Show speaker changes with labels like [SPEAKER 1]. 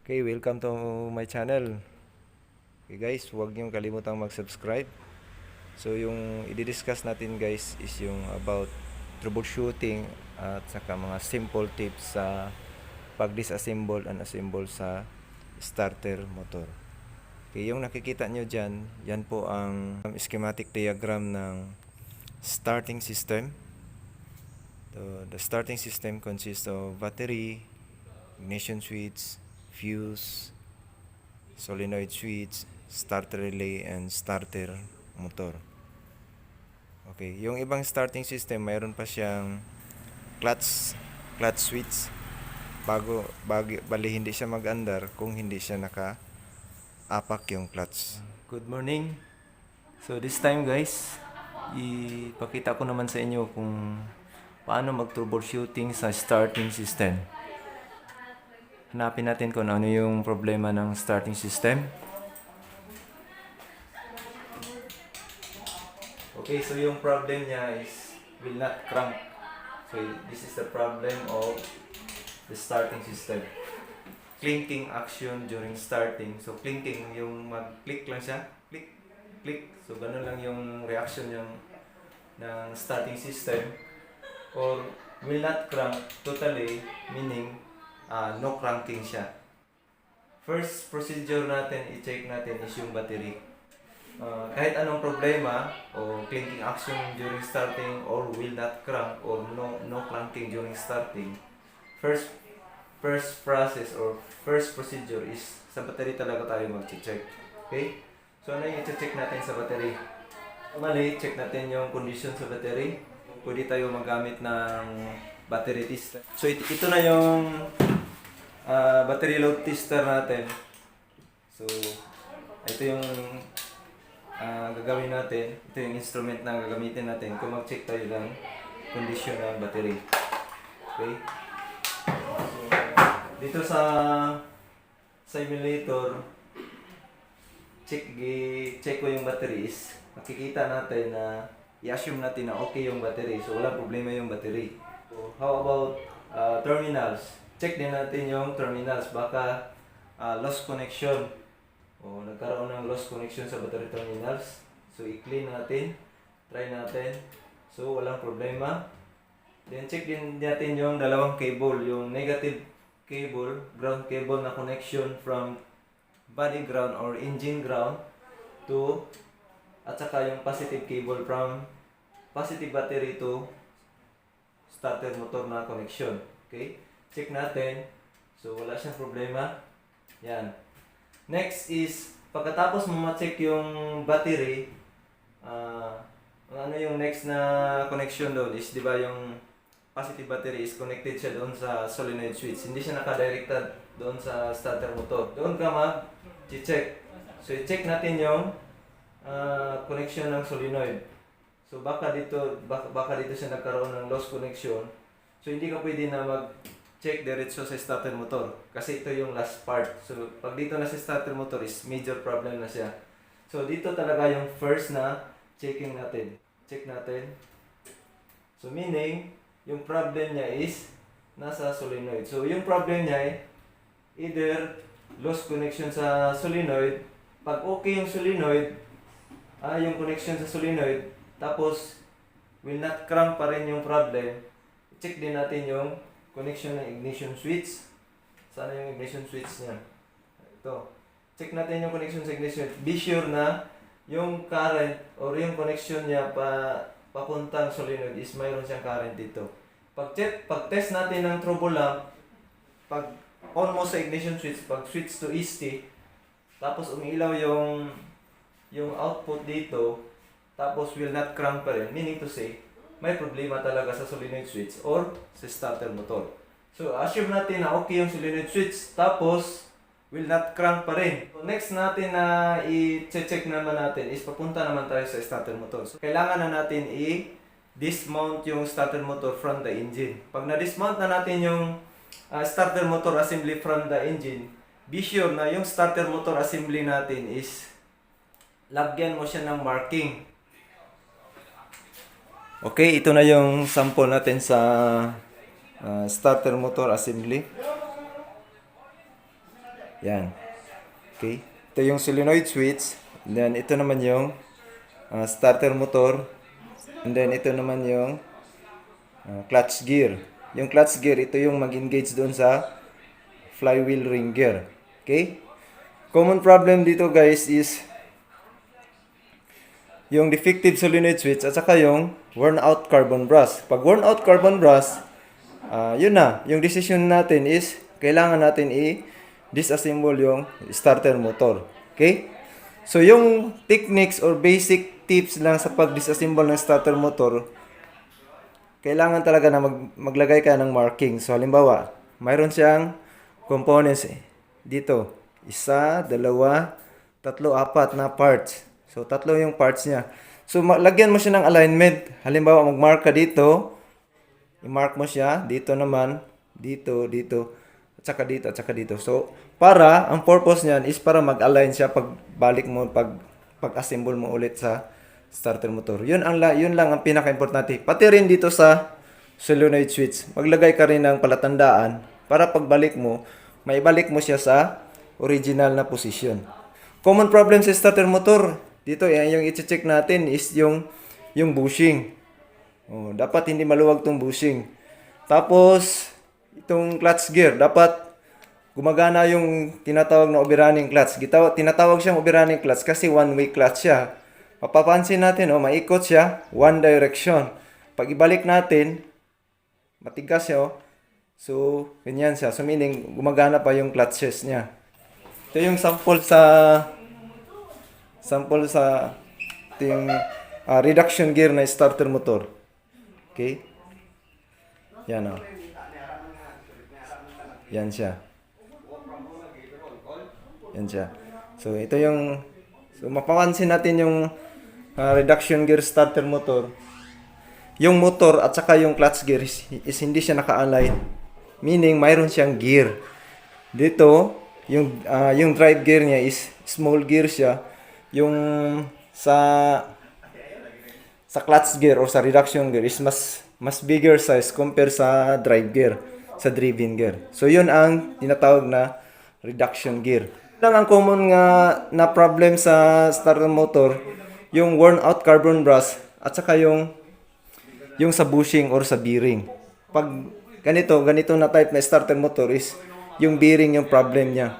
[SPEAKER 1] Okay, welcome to my channel. Okay guys, huwag niyong kalimutang mag-subscribe. So yung i-discuss natin guys is yung about troubleshooting at saka mga simple tips sa pag-disassemble and assemble sa starter motor. Okay, yung nakikita nyo dyan, yan po ang schematic diagram ng starting system. So, the starting system consists of battery, ignition switch, fuse, solenoid switch, starter relay, and starter motor. Okay, yung ibang starting system, mayroon pa siyang clutch switch bali hindi siya mag-andar kung hindi siya naka-apak yung clutch. Good morning. So this time guys, ipakita ko naman sa inyo kung paano mag-troubleshooting sa starting system. Hanapin natin kung ano yung problema ng starting system. Okay, so yung problem niya is will not crank. So this is the problem of the starting system. Clinking action during starting. So clinking, yung mag-click lang siya. Click, click. So ganun lang yung reaction ng starting system. Or will not crank totally, meaning no cranking siya. First procedure natin, i-check natin is yung battery. Kahit anong problema o clinking action during starting or will not crank or no cranking during starting, first process or first procedure is sa battery talaga tayo mag-check. Okay? So ano yung i-check natin sa battery? Normally, check natin yung condition sa battery. Pwede tayo magamit ng battery tester. So ito na yung battery load tester natin. So ito yung gagawin natin. Ito yung instrument na gagamitin natin kung mag-check tayo ng condition ng battery. Okay? So, dito sa simulator, check ko yung battery is makikita natin na i-assume natin na okay yung battery. So wala problema yung battery. So, how about terminals? Check din natin yung terminals. Baka lost connection. O nagkaroon ng lost connection sa battery terminals. So i-clean natin. Try natin. So walang problema. Then check din natin yung dalawang cable. Yung negative cable, ground cable na connection from body ground or engine ground to at saka yung positive cable from positive battery to starter motor na connection. Okay? Check natin. So wala siyang problema. Yan. Next is, pagkatapos mo ma-check yung battery, ano yung next na connection doon is, di ba yung positive battery is connected siya doon sa solenoid switch. Hindi siya nakadirected doon sa starter motor. Doon ka mag-check. So, i-check natin yung connection ng solenoid. So, baka dito siya nagkaroon ng lost connection. So, hindi ka pwede na mag-check diretso sa starter motor. Kasi ito yung last part. So, pag dito na sa starter motor is major problem na siya. So, dito talaga yung first na checking natin. Check natin. So, meaning, yung problem niya is nasa solenoid. So, yung problem niya ay either lost connection sa solenoid. Pag okay yung solenoid, yung connection sa solenoid, tapos will not crank pa rin yung problem, check din natin yung connection ng ignition switch. Sana yung ignition switch niya. Ito. Check natin yung connection sa ignition. Be sure na yung current or yung connection niya papuntang solenoid is mayroon siyang current dito. Pag test natin ng turbo lamp, pag on mo sa ignition switch, pag switch to ST, tapos umiilaw yung output dito, tapos will not crank pa rin, meaning to say, may problema talaga sa solenoid switch or sa starter motor. So, assume natin na okay yung solenoid switch, tapos will not crank pa rin. So, next natin na i-check naman natin is papunta naman tayo sa starter motor. So, kailangan na natin i-dismount yung starter motor from the engine. Pag na-dismount na natin yung starter motor assembly from the engine, be sure na yung starter motor assembly natin is lagyan mo siya ng marking. Okay, ito na yung sample natin sa starter motor assembly. Yan. Okay. Ito yung solenoid switch. And then ito naman yung starter motor. And then ito naman yung clutch gear. Yung clutch gear, ito yung mag-engage doon sa flywheel ring gear. Okay? Common problem dito guys is yung defective solenoid switch at saka yung worn out carbon brass. Pag worn out carbon brass, yun na. Yung decision natin is kailangan natin i-disassemble yung starter motor. Okay? So yung techniques or basic tips lang sa pag-disassemble ng starter motor, kailangan talaga na maglagay ka ng marking. So halimbawa, mayroon siyang components dito. 1, 2, 3, 4 na parts. So, 3 yung parts niya. So, lagyan mo siya ng alignment. Halimbawa, mag-mark ka dito. I-mark mo siya. Dito naman. Dito, dito. At saka dito, at saka dito. So, ang purpose niyan is para mag-align siya pagbalik mo, pag-assemble mo ulit sa starter motor. Yun lang ang pinaka-importante. Pati rin dito sa solenoid switch. Maglagay ka rin ng palatandaan para pagbalik mo, maibalik mo siya sa original na position. Common problem sa starter motor, dito yung i-check natin is yung bushing. Dapat hindi maluwag tong bushing. Tapos, itong clutch gear, dapat gumagana yung tinatawag na overrunning clutch. Tinatawag siyang overrunning clutch kasi one-way clutch siya. Mapapansin natin, maikot siya, one direction. Pag ibalik natin, matigas siya, So, ganyan siya. So, meaning, gumagana pa yung clutches niya. Ito yung sample sa ito yung reduction gear na starter motor. Okay? Yan o. Yan siya. Yan siya. So, ito yung mapapansin natin yung reduction gear starter motor. Yung motor at saka yung clutch gear is hindi siya naka-align. Meaning, mayroon siyang gear. Dito, yung drive gear niya is small gear siya. Yung sa clutch gear or sa reduction gear is mas bigger size compare sa drive gear, sa driven gear. So, yun ang tinatawag na reduction gear. Lang ang common na problem sa starter motor, yung worn out carbon brass at saka yung sa bushing or sa bearing. Pag ganito na type na starter motor is yung bearing yung problem niya.